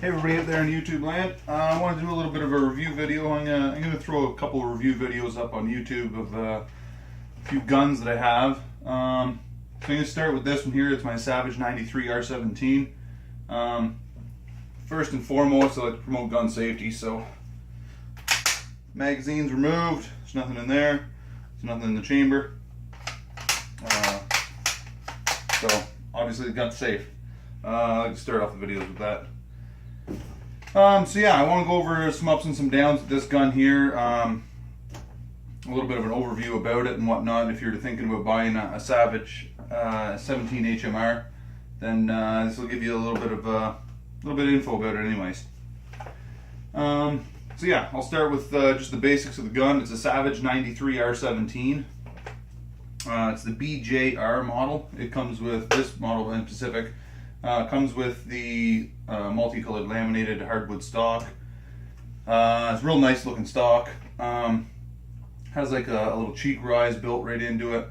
Hey everybody out there in YouTube land. I want to do a little bit of a review video. I'm gonna throw a couple of review videos up on YouTube of a few guns that I have. So I'm gonna start with this one here. It's my Savage 93 R17. First and foremost, I like to promote gun safety, so magazine's removed. There's nothing in there. There's nothing in the chamber. So obviously the gun's safe. I like to start off the videos with that. So yeah, I want to go over some ups and some downs with this gun here. A little bit of an overview about it and whatnot. If you're thinking about buying a Savage 17 HMR, then this will give you a little bit of info about it, anyways. So yeah, I'll start with just the basics of the gun. It's a Savage 93 R17. It's the BJR model. It comes with this model in specific. Comes with the multicolored laminated hardwood stock. It's a real nice looking stock. Has like a little cheek rise built right into it.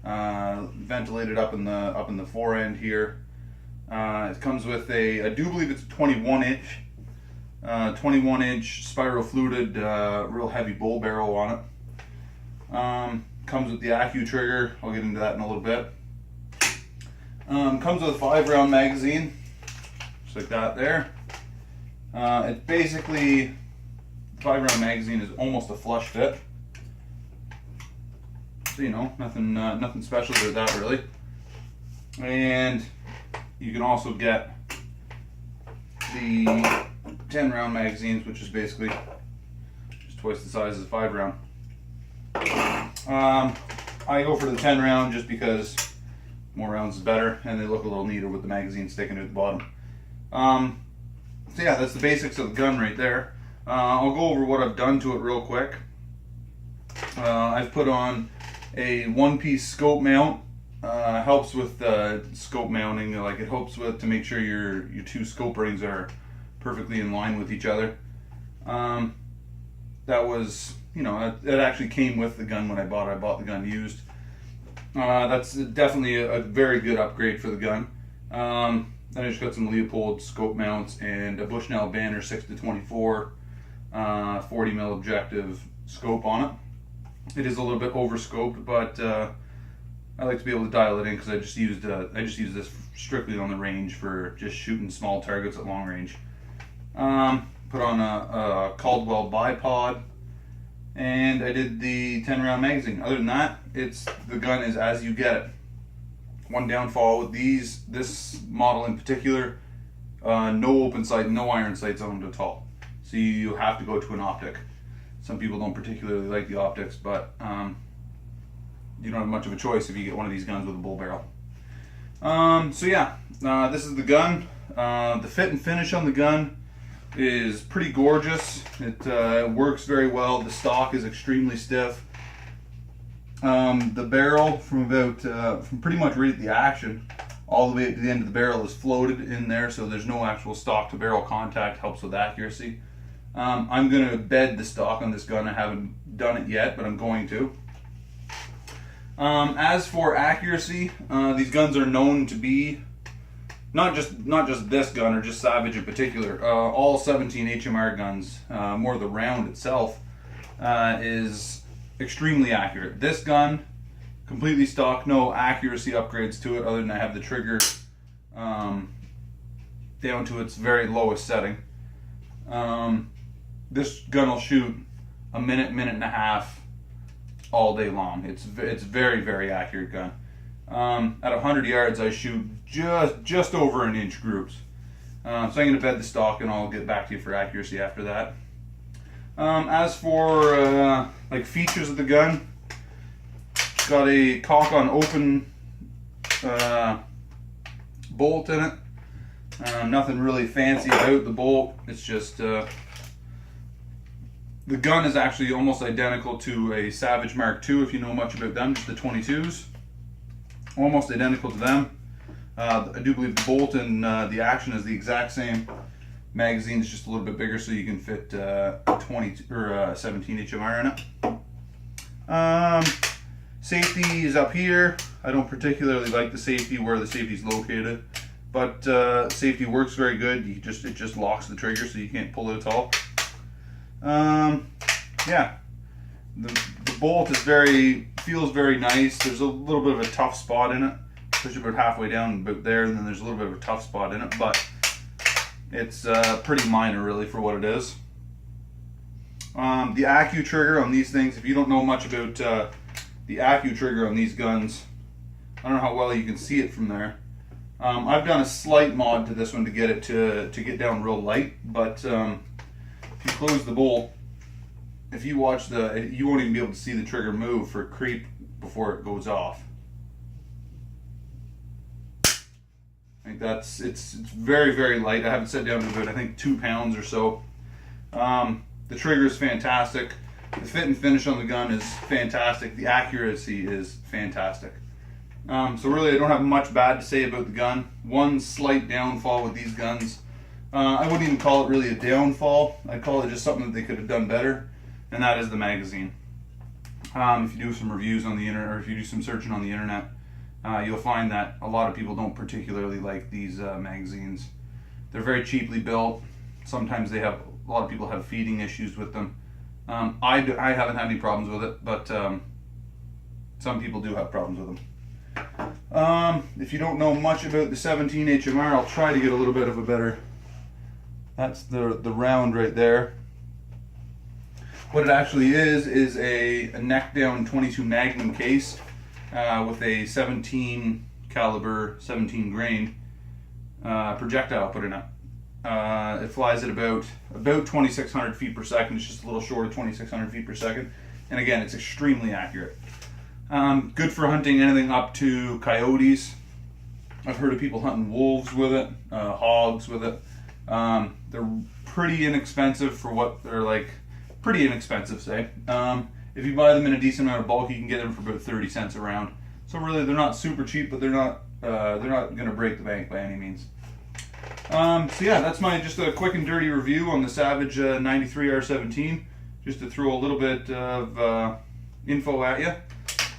Ventilated up in the fore end here. It comes with I do believe it's a 21 inch spiral fluted, real heavy bull barrel on it. Comes with the Accu trigger. I'll get into that in a little bit. Comes with a 5-round magazine, just like that there. It's basically, 5-round magazine is almost a flush fit. So you know, nothing special about that really. And you can also get the 10-round magazines, which is basically just twice the size as a 5-round. I go for the 10-round just because more rounds is better, and they look a little neater with the magazine sticking to the bottom. So yeah, that's the basics of the gun right there. I'll go over what I've done to it real quick. I've put on a one-piece scope mount. Helps with scope mounting. Like, it helps with to make sure your two scope rings are perfectly in line with each other. That was, you know, it actually came with the gun when I bought it. I bought the gun used. That's definitely a very good upgrade for the gun. Then I just got some Leopold scope mounts and a Bushnell Banner 6-24 40mm objective scope on it. It is a little bit over scoped, but I like to be able to dial it in because I just used this strictly on the range for just shooting small targets at long range. Put on a Caldwell bipod. And I did the 10-round magazine. Other than that, the gun is as you get it. One downfall with this model in particular, no open sight, no iron sights on it at all. So you have to go to an optic. Some people don't particularly like the optics, but you don't have much of a choice if you get one of these guns with a bull barrel. So yeah, this is the gun. The fit and finish on the gun is pretty gorgeous. It works very well. The stock is extremely stiff. The barrel from pretty much right at the action all the way to the end of the barrel is floated in there, so there's no actual stock to barrel contact. Helps with accuracy. I'm going to bed the stock on this gun. I haven't done it yet, but I'm going to. As for accuracy, these guns are known to be not just this gun or just Savage in particular. All 17 HMR guns, more the round itself, is extremely accurate. This gun, completely stock, no accuracy upgrades to it other than I have the trigger down to its very lowest setting. This gun will shoot a minute and a half all day long. It's very, very accurate gun. At 100 yards, I shoot just over an inch groups. So I'm going to bed the stock, and I'll get back to you for accuracy after that. As for like features of the gun, it's got a cock on open bolt in it. Nothing really fancy about the bolt. It's just the gun is actually almost identical to a Savage Mark II, if you know much about them, just the 22s. Almost identical to them. I do believe the bolt and the action is the exact same. Magazine is just a little bit bigger, so you can fit a 20 or 17 HMR in it. Safety is up here. I don't particularly like the safety where the safety is located, but safety works very good. It just locks the trigger, so you can't pull it at all. Yeah, the bolt is feels very nice. There's a little bit of a tough spot in it, especially about halfway down about there, and then there's a little bit of a tough spot in it, but it's pretty minor really for what it is. The Accu trigger on these things, if you don't know much about the Accu trigger on these guns, I don't know how well you can see it from there. I've done a slight mod to this one to get it to get down real light, but if you close the bolt, if you watch you won't even be able to see the trigger move for creep before it goes off. I think it's very, very light. I have it set down to about, I think, 2 pounds or so. The trigger is fantastic. The fit and finish on the gun is fantastic. The accuracy is fantastic. So really, I don't have much bad to say about the gun. One slight downfall with these guns. I wouldn't even call it really a downfall. I'd call it just something that they could have done better, and that is the magazine. If you do some reviews on the internet, or if you do some searching on the internet, you'll find that a lot of people don't particularly like these magazines. They're very cheaply built. Sometimes a lot of people have feeding issues with them. I haven't had any problems with it, but some people do have problems with them. If you don't know much about the 17 HMR, I'll try to get a little bit of a better. That's the round right there. What it actually is a neck down 22 Magnum case with a 17 caliber, 17 grain projectile put in it. It flies at about 2,600 feet per second. It's just a little short of 2,600 feet per second. And again, it's extremely accurate. Good for hunting anything up to coyotes. I've heard of people hunting wolves with it, hogs with it. They're pretty inexpensive for what they're like. Pretty inexpensive, say. If you buy them in a decent amount of bulk, you can get them for about 30 cents a round. So really, they're not super cheap, but they're not going to break the bank by any means. So yeah, that's just a quick and dirty review on the Savage 93 R17, just to throw a little bit of info at you.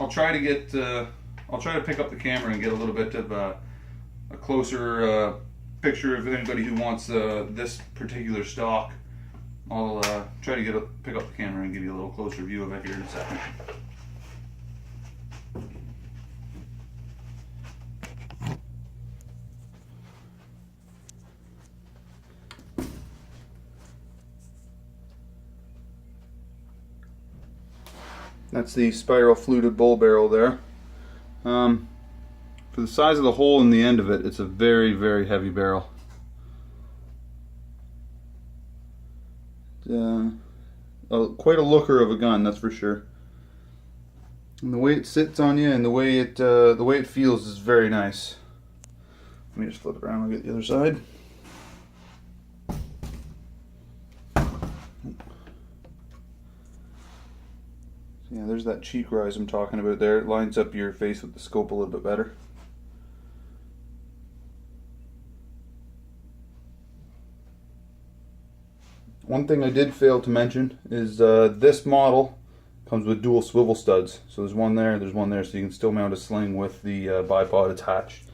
I'll try to pick up the camera and get a little bit of a closer picture of anybody who wants this particular stock. I'll try to pick up the camera and give you a little closer view of it here in a second. That's the spiral fluted bull barrel there. For the size of the hole in the end of it, it's a very, very heavy barrel. Quite a looker of a gun, that's for sure. And the way it sits on you and the way it feels is very nice. Let me just flip it around and get the other side. Yeah, there's that cheek rise I'm talking about there. It lines up your face with the scope a little bit better. One thing I did fail to mention is this model comes with dual swivel studs. So there's one there, so you can still mount a sling with the bipod attached.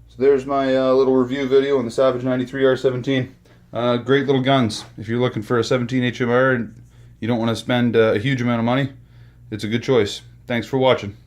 So there's my little review video on the Savage 93 R17. Great little guns. If you're looking for a 17 HMR and you don't want to spend a huge amount of money, it's a good choice. Thanks for watching.